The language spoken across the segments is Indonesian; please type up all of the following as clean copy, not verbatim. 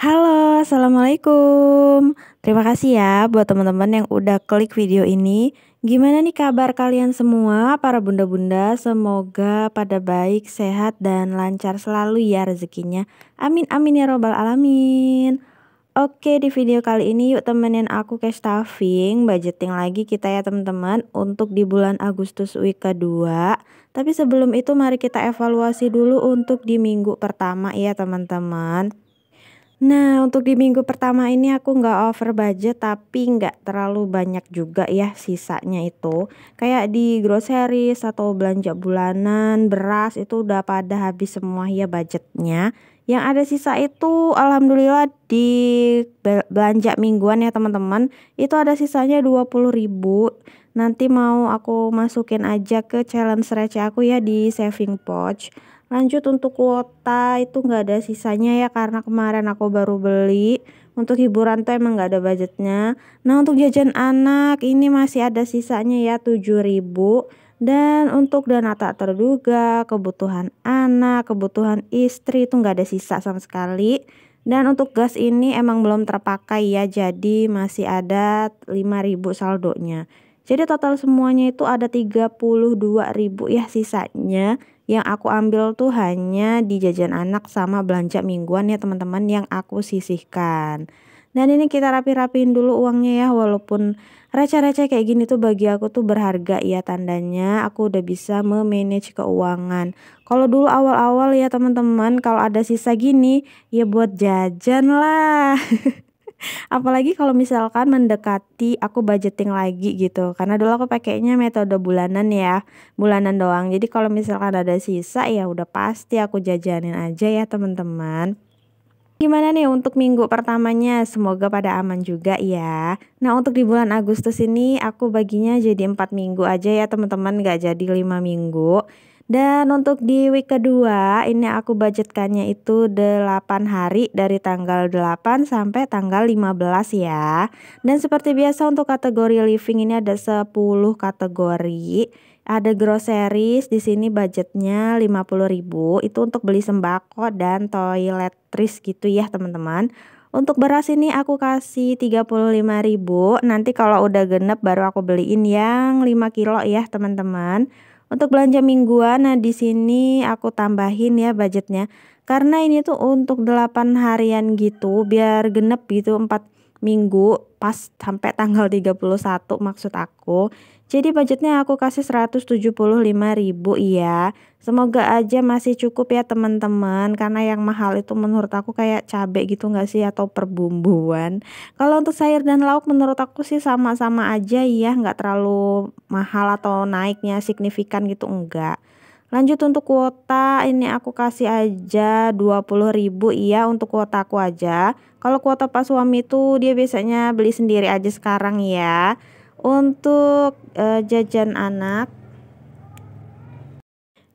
Halo, assalamualaikum. Terima kasih ya buat teman-teman yang udah klik video ini. Gimana nih kabar kalian semua, para bunda-bunda? Semoga pada baik, sehat, dan lancar selalu ya rezekinya. Amin, amin ya robbal alamin. Oke, di video kali ini yuk temenin aku cash stuffing, budgeting lagi kita ya teman-teman untuk di bulan Agustus week kedua. Tapi sebelum itu mari kita evaluasi dulu untuk di minggu pertama ya teman-teman. Nah, untuk di minggu pertama ini aku nggak over budget tapi nggak terlalu banyak juga ya sisanya itu. Kayak di groceries atau belanja bulanan, beras itu udah pada habis semua ya budgetnya. Yang ada sisa itu alhamdulillah di belanja mingguan ya teman-teman. Itu ada sisanya 20.000. Nanti mau aku masukin aja ke challenge receh aku ya di saving pouch. Lanjut untuk kuota itu nggak ada sisanya ya karena kemarin aku baru beli. Untuk hiburan tuh emang nggak ada budgetnya. Nah untuk jajan anak ini masih ada sisanya ya 7.000. Dan untuk dana tak terduga, kebutuhan anak, kebutuhan istri itu nggak ada sisa sama sekali. Dan untuk gas ini emang belum terpakai ya, jadi masih ada 5.000 saldonya. Jadi total semuanya itu ada 32.000 ya sisanya. Yang aku ambil tuh hanya di jajan anak sama belanja mingguan ya teman-teman yang aku sisihkan. Dan ini kita rapi-rapiin dulu uangnya ya, walaupun receh-receh kayak gini tuh bagi aku tuh berharga ya, tandanya aku udah bisa memanage keuangan. Kalau dulu awal-awal ya teman-teman, kalau ada sisa gini ya buat jajan lah. Apalagi kalau misalkan mendekati aku budgeting lagi gitu. Karena dulu aku pakainya metode bulanan ya. Bulanan doang. Jadi kalau misalkan ada sisa ya udah pasti aku jajanin aja ya teman-teman. Gimana nih untuk minggu pertamanya? Semoga pada aman juga ya. Nah untuk di bulan Agustus ini aku baginya jadi 4 minggu aja ya teman-teman. Gak jadi 5 minggu. Dan untuk di week kedua ini aku budgetkannya itu 8 hari dari tanggal 8 sampai tanggal 15 ya. Dan seperti biasa untuk kategori living ini ada 10 kategori. Ada groceries di sini budgetnya 50.000 itu untuk beli sembako dan toiletries gitu ya teman-teman. Untuk beras ini aku kasih 35.000. Nanti kalau udah genep baru aku beliin yang 5 kilo ya teman-teman. Untuk belanja mingguan, nah di sini aku tambahin ya budgetnya. Karena ini tuh untuk 8 harian gitu, biar genep gitu 4 minggu pas sampai tanggal 31 maksud aku. Jadi budgetnya aku kasih 175.000 iya. Semoga aja masih cukup ya teman-teman, karena yang mahal itu menurut aku kayak cabai gitu nggak sih atau perbumbuan. Kalau untuk sayur dan lauk menurut aku sih sama-sama aja ya, nggak terlalu mahal atau naiknya signifikan gitu enggak. Lanjut untuk kuota ini aku kasih aja 20.000 iya untuk kuota aku aja. Kalau kuota pas suami itu dia biasanya beli sendiri aja sekarang ya. Untuk jajan anak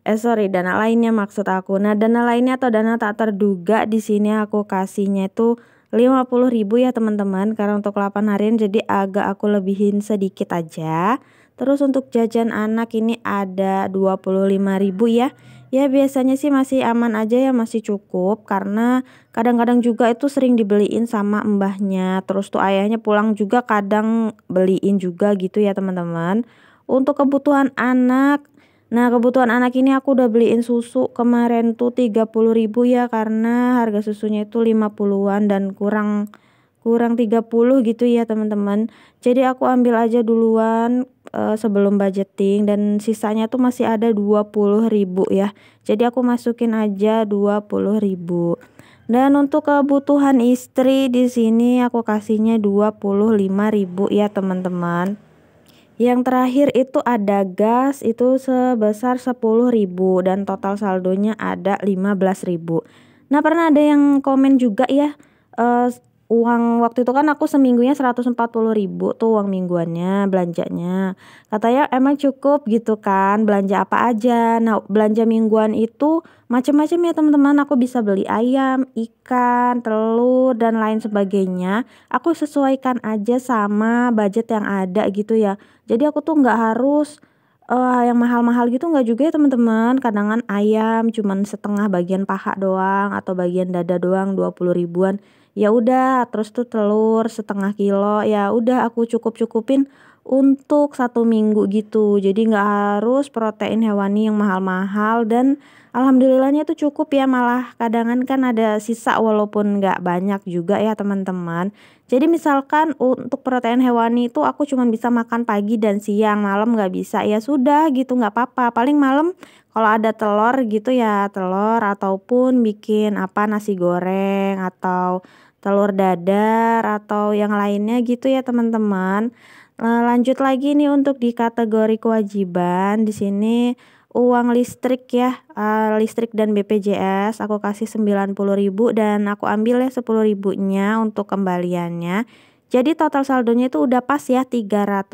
sorry, dana lainnya maksud aku. Nah, dana lainnya atau dana tak terduga di sini aku kasihnya itu 50.000 ya teman-teman. Karena untuk 8 harian jadi agak aku lebihin sedikit aja. Terus untuk jajan anak ini ada 25.000 ya. Ya biasanya sih masih aman aja ya, masih cukup. Karena kadang-kadang juga itu sering dibeliin sama mbahnya. Terus tuh ayahnya pulang juga kadang beliin juga gitu ya teman-teman. Untuk kebutuhan anak, nah kebutuhan anak ini aku udah beliin susu kemarin tuh 30.000 ya, karena harga susunya itu 50-an dan kurang kurang 30 gitu ya teman-teman. Jadi aku ambil aja duluan sebelum budgeting, dan sisanya tuh masih ada 20.000 ya. Jadi aku masukin aja 20.000. Dan untuk kebutuhan istri di sini aku kasihnya 25.000 ya teman-teman. Yang terakhir itu ada gas itu sebesar 10.000 dan total saldonya ada 15.000. Nah, pernah ada yang komen juga ya, eh, uang waktu itu kan aku seminggunya 140.000 tuh uang mingguannya belanjanya. Katanya emang cukup gitu kan, belanja apa aja. Nah, belanja mingguan itu macam-macam ya teman-teman. Aku bisa beli ayam, ikan, telur dan lain sebagainya. Aku sesuaikan aja sama budget yang ada gitu ya. Jadi aku tuh nggak harus Yang mahal-mahal gitu nggak juga ya teman-teman, kadang ayam cuman setengah bagian paha doang atau bagian dada doang 20 ribuan. Ya udah, terus tuh telur setengah kilo, ya udah aku cukup-cukupin untuk 1 minggu gitu. Jadi nggak harus protein hewani yang mahal-mahal dan alhamdulillahnya tuh cukup ya, malah kadangan kan ada sisa walaupun nggak banyak juga ya teman-teman. Jadi misalkan untuk protein hewani itu aku cuma bisa makan pagi dan siang, malam nggak bisa, ya sudah gitu nggak apa-apa. Paling malam kalau ada telur gitu ya telur ataupun bikin apa nasi goreng atau telur dadar atau yang lainnya gitu ya teman-teman. Lanjut lagi nih untuk di kategori kewajiban di sini uang listrik ya, listrik dan BPJS aku kasih 90.000 dan aku ambil ya 10.000-nya untuk kembaliannya. Jadi total saldonya itu udah pas ya 350.000.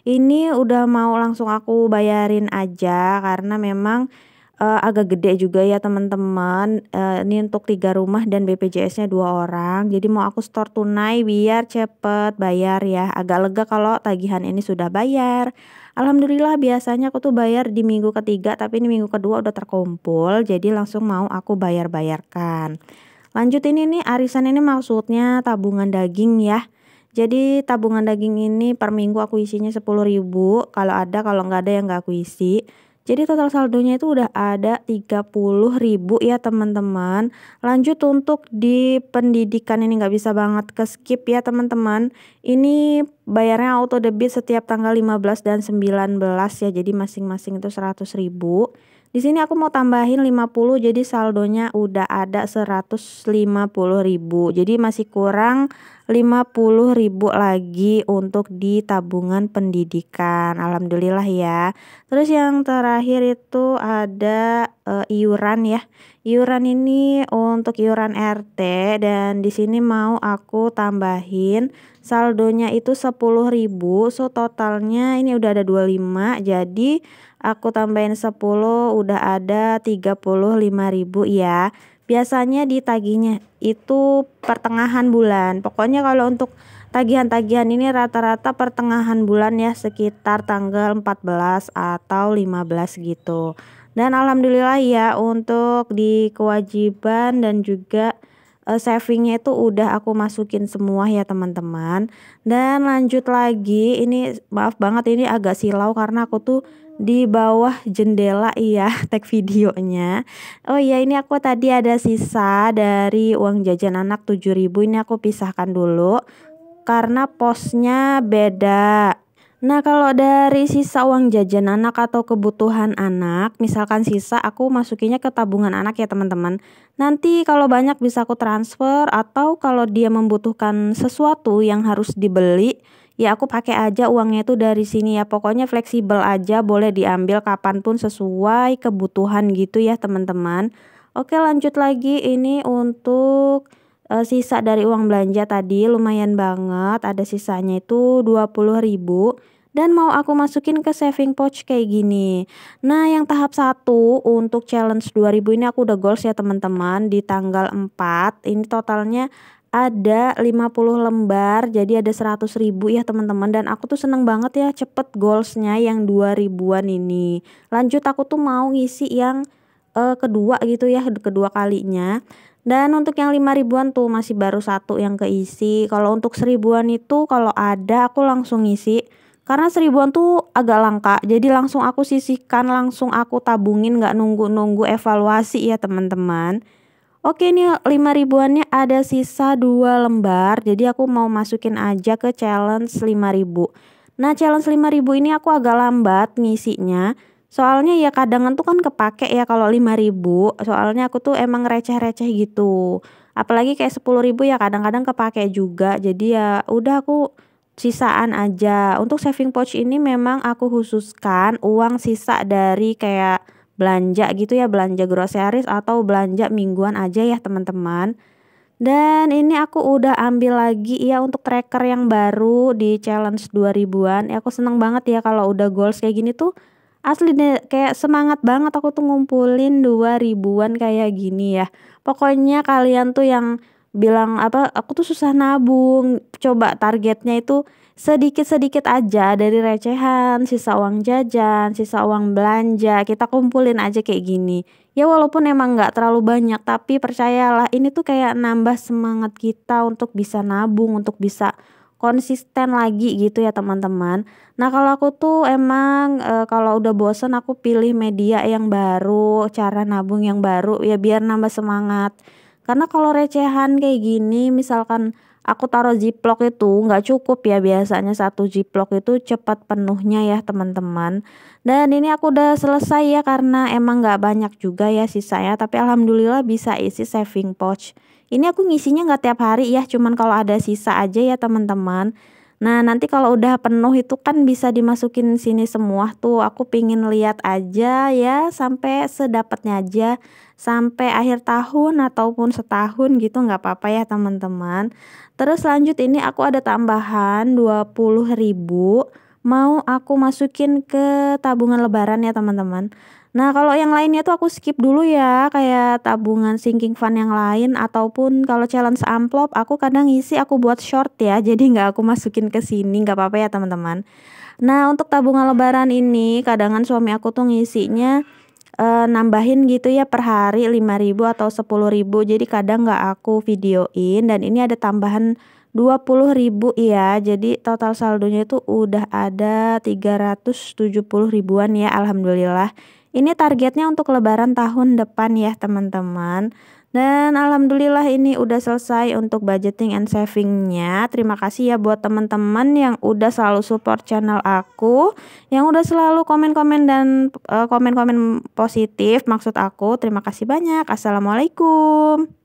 Ini udah mau langsung aku bayarin aja karena memang agak gede juga ya teman-teman. Ini untuk 3 rumah dan BPJS-nya 2 orang. Jadi mau aku store tunai biar cepet bayar ya. Agak lega kalau tagihan ini sudah bayar. Alhamdulillah biasanya aku tuh bayar di minggu ketiga tapi ini minggu kedua udah terkumpul. Jadi langsung mau aku bayarkan. Lanjut ini nih arisan ini maksudnya tabungan daging ya. Jadi tabungan daging ini per minggu aku isinya 10.000. Kalau ada, kalau nggak ada ya nggak aku isi. Jadi total saldonya itu udah ada 30.000 ya teman-teman. Lanjut untuk di pendidikan ini nggak bisa banget ke skip ya teman-teman. Ini bayarnya auto debit setiap tanggal 15 dan 19 ya. Jadi masing-masing itu 100.000. Di sini aku mau tambahin 50 jadi saldonya udah ada 150.000. Jadi masih kurang 50.000 lagi untuk di tabungan pendidikan. Alhamdulillah ya. Terus yang terakhir itu ada iuran ya. Iuran ini untuk iuran RT dan di sini mau aku tambahin saldonya itu 10.000. So totalnya ini udah ada 25. Jadi aku tambahin 10 udah ada 35.000 ya. Biasanya ditagihnya itu pertengahan bulan. Pokoknya kalau untuk tagihan-tagihan ini rata-rata pertengahan bulan ya, sekitar tanggal 14 atau 15 gitu. Dan alhamdulillah ya untuk di kewajiban dan juga savingnya itu udah aku masukin semua ya teman-teman. Dan lanjut lagi ini maaf banget ini agak silau karena aku tuh di bawah jendela iya tag videonya. Oh iya ini aku tadi ada sisa dari uang jajan anak 7.000, ini aku pisahkan dulu karena posnya beda. Nah, kalau dari sisa uang jajan anak atau kebutuhan anak, misalkan sisa aku masukinnya ke tabungan anak ya teman-teman. Nanti kalau banyak bisa aku transfer atau kalau dia membutuhkan sesuatu yang harus dibeli, ya aku pakai aja uangnya itu dari sini ya. Pokoknya fleksibel aja, boleh diambil kapanpun sesuai kebutuhan gitu ya teman-teman. Oke, lanjut lagi ini untuk sisa dari uang belanja tadi lumayan banget, ada sisanya itu 20.000 dan mau aku masukin ke saving pouch kayak gini. Nah, yang tahap 1 untuk challenge 2000 ini aku udah goals ya teman-teman di tanggal 4. Ini totalnya ada 50 lembar jadi ada 100.000 ya teman-teman dan aku tuh seneng banget ya cepet goalsnya yang 2000-an ini. Lanjut aku tuh mau ngisi yang kedua gitu ya, kedua kalinya. Dan untuk yang 5.000-an tuh masih baru satu yang keisi. Kalau untuk 1.000-an itu kalau ada aku langsung ngisi. Karena 1.000-an tuh agak langka. Jadi langsung aku sisihkan, langsung aku tabungin nggak nunggu-nunggu evaluasi ya teman-teman. Oke nih 5.000-annya ada sisa 2 lembar. Jadi aku mau masukin aja ke challenge 5.000. Nah, challenge 5.000 ini aku agak lambat ngisinya. Soalnya ya kadangan tuh kan kepake ya kalau 5.000. Soalnya aku tuh emang receh-receh gitu. Apalagi kayak 10.000 ya kadang-kadang kepake juga. Jadi ya udah aku sisaan aja. Untuk saving pouch ini memang aku khususkan uang sisa dari kayak belanja gitu ya, belanja groceries atau belanja mingguan aja ya teman-teman. Dan ini aku udah ambil lagi ya untuk tracker yang baru di challenge 2000-an. Aku seneng banget ya kalau udah goals kayak gini tuh. Asli deh kayak semangat banget aku tuh ngumpulin 2000-an kayak gini ya. Pokoknya kalian tuh yang bilang apa aku tuh susah nabung, coba targetnya itu sedikit-sedikit aja dari recehan, sisa uang jajan, sisa uang belanja, kita kumpulin aja kayak gini. Ya walaupun emang nggak terlalu banyak, tapi percayalah ini tuh kayak nambah semangat kita untuk bisa nabung, untuk bisa konsisten lagi gitu ya teman-teman. Nah kalau aku tuh emang, kalau udah bosen aku pilih media yang baru, cara nabung yang baru ya biar nambah semangat. Karena kalau recehan kayak gini misalkan aku taruh Ziplock itu nggak cukup ya, biasanya satu Ziplock itu cepat penuhnya ya teman-teman. Dan ini aku udah selesai ya karena emang nggak banyak juga ya sisanya, tapi alhamdulillah bisa isi saving pouch. Ini aku ngisinya nggak tiap hari ya, cuman kalau ada sisa aja ya teman-teman. Nah nanti kalau udah penuh itu kan bisa dimasukin sini semua tuh, aku pingin lihat aja ya sampai sedapatnya aja, sampai akhir tahun ataupun setahun gitu nggak apa-apa ya teman-teman. Terus lanjut ini aku ada tambahan 20.000 mau aku masukin ke tabungan lebaran ya teman-teman. Nah kalau yang lainnya tuh aku skip dulu ya, kayak tabungan sinking fund yang lain ataupun kalau challenge amplop aku kadang ngisi aku buat short ya, jadi nggak aku masukin ke sini, nggak apa-apa ya teman-teman. Nah untuk tabungan lebaran ini kadangan suami aku tuh ngisinya nambahin gitu ya per hari 5.000 atau 10.000, jadi kadang nggak aku videoin dan ini ada tambahan 20.000 ya, jadi total saldonya itu udah ada 370 ribuan ya alhamdulillah. Ini targetnya untuk lebaran tahun depan ya teman-teman. Dan alhamdulillah ini udah selesai untuk budgeting and savingnya. Terima kasih ya buat teman-teman yang udah selalu support channel aku, yang udah selalu komen-komen dan komen-komen positif maksud aku. Terima kasih banyak. Assalamualaikum.